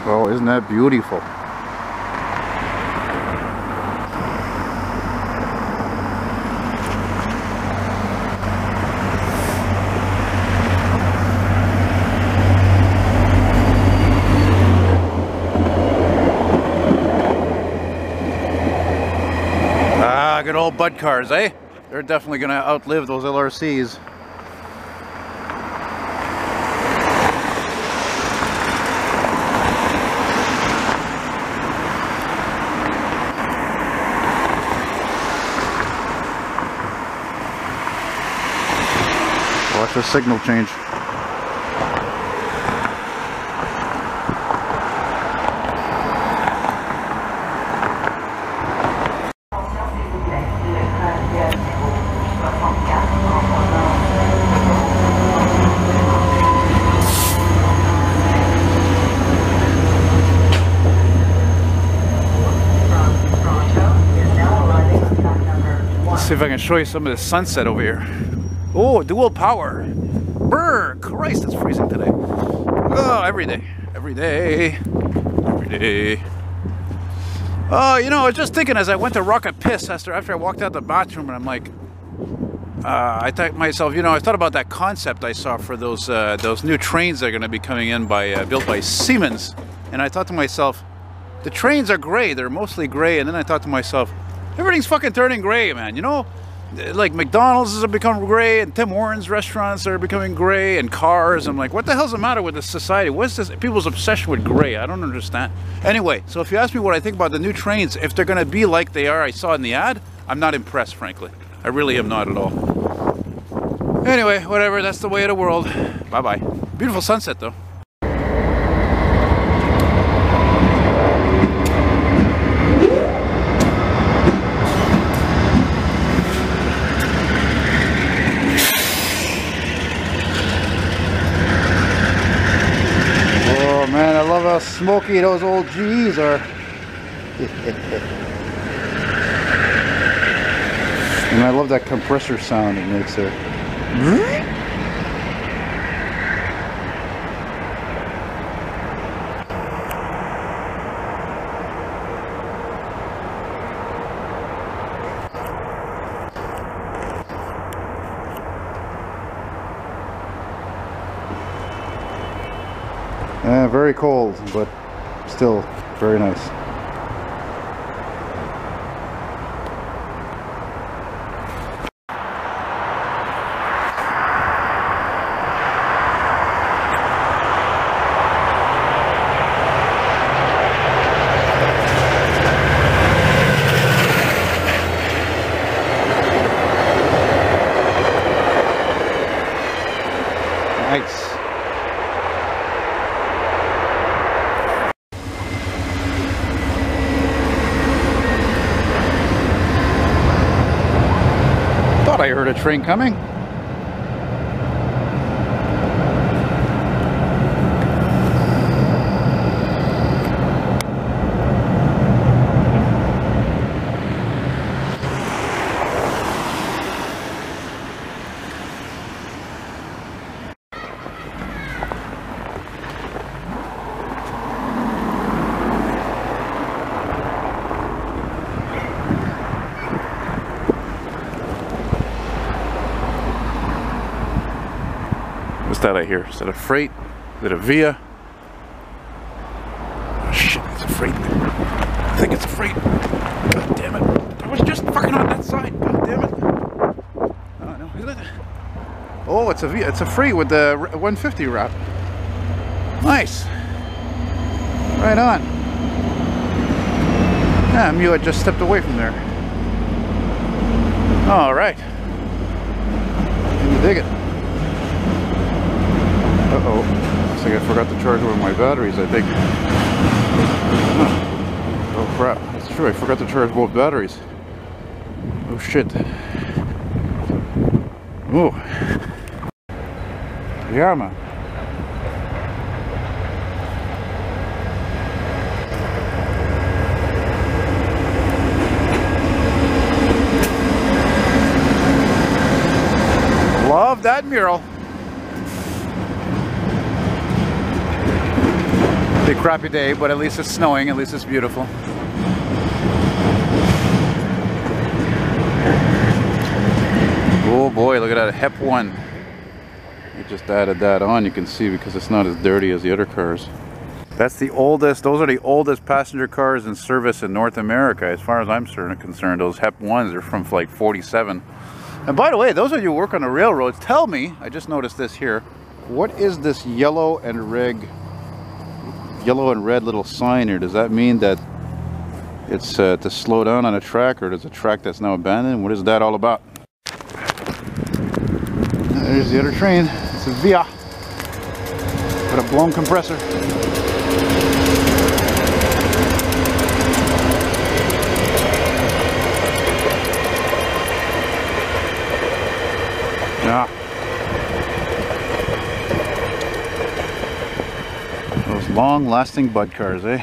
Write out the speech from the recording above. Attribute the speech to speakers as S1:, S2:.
S1: Oh, isn't that beautiful? Ah, good old Bud cars, eh? They're definitely gonna outlive those LRCs. Watch the signal change. Let's see if I can show you some of the sunset over here. Oh, dual power. Brr, Christ, it's freezing today. Oh, every day. Every day. Every day. Oh, you know, I was just thinking as I went to rock a piss after I walked out the bathroom, and I'm like, I thought to myself, you know, I thought about that concept I saw for those new trains that are going to be coming in by built by Siemens, and I thought to myself, the trains are gray. They're mostly gray, and then I thought to myself, everything's fucking turning gray, man. You know, like McDonald's has become gray, and Tim Hortons restaurants are becoming gray, and cars. I'm like, what the hell's the matter with this society? What's this people's obsession with gray? I don't understand. Anyway, so if you ask me what I think about the new trains, if they're going to be like they are I saw in the ad, I'm not impressed, frankly. I really am not at all. Anyway, whatever, that's the way of the world. Bye-bye. Beautiful sunset, though. Man, I love how smoky those old GEs are. And I love that compressor sound it makes there. Very cold, but still very nice. Nice. I heard a train coming. What's that I hear? Is that a freight? Is it a via? Oh shit, it's a freight. I think it's a freight. God damn it. I was just fucking on that side. God damn it. Oh no, isn't it? Oh, it's a via. It's a freight with the 150 wrap. Nice. Right on. Yeah, Mew had just stepped away from there. Alright. Can you dig it? Uh-oh. Looks like I forgot to charge one of my batteries, I think. Oh crap. That's true, I forgot to charge both batteries. Oh shit. Oh. Yeah, man. Love that mural. Be a crappy day, but at least it's snowing, at least it's beautiful. Oh boy, look at that, HEP 1. We just added that on, you can see, because it's not as dirty as the other cars. That's the oldest, those are the oldest passenger cars in service in North America, as far as I'm concerned. Those HEP 1s are from like 47. And by the way, those of you who work on the railroads, tell me, I just noticed this here, what is this yellow and red little sign here? Does that mean that it's to slow down on a track, or there's a track that's now abandoned? What is that all about? There's the other train. It's a Via. Got a blown compressor. Yeah. Those long-lasting bud cars, eh?